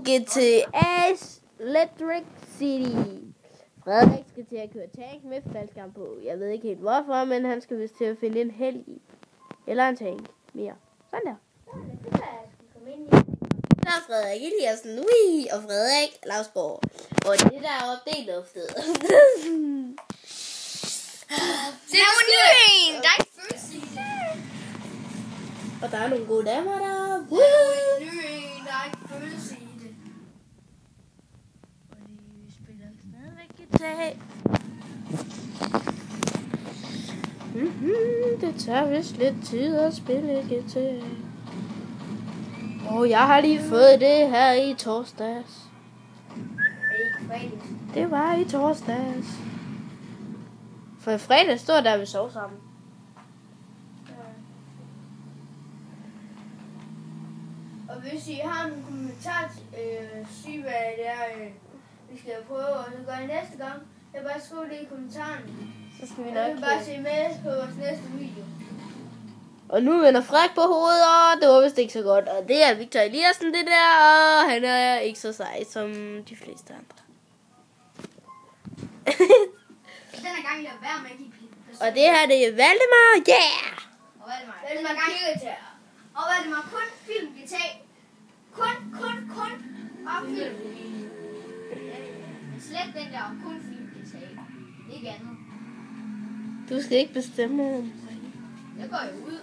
GTA's Electric City. Frederik skal til at køre tank med faldskærm på. Jeg ved ikke helt hvorfor, men han skal vist til at finde en helg. Eller en tank mere. Sådan der. Der er Frederik Eliassen, og Frederik Lausborg. Og det der er oppe, det er luftet. Det er jo en, der er ikke følelse i det. Og der er nogle gode damer der. Det er jo en, der er ikke følelse i det. Og vi spiller stadigvæk guitar. Det tager vist lidt tid at spille guitar. Og jeg har lige fået det her i torsdags. Det var i torsdags. For i fredag stod der, vi sov sammen. Og hvis I har en kommentar, sig hvad det er, vi skal prøve, og så gør I næste gang. Jeg bare skrive det i kommentaren. Så skal vi Jeg nok vil bare se med på vores næste video. Og nu vender Frederik på hovedet, og det var vist ikke så godt. Og det er Victor Eliassen, det der, og han er ikke så sej som de fleste andre. Denne gang jeg være med at give pinde. Og det her, det er Valdemar, yeah! Og Valdemar kirkeguitar. Og Valdemar kun filmguitar. Kun. Bare film. Slet den der kun filmguitar. Ikke andet. Du skal ikke bestemme. Jeg går jo ud.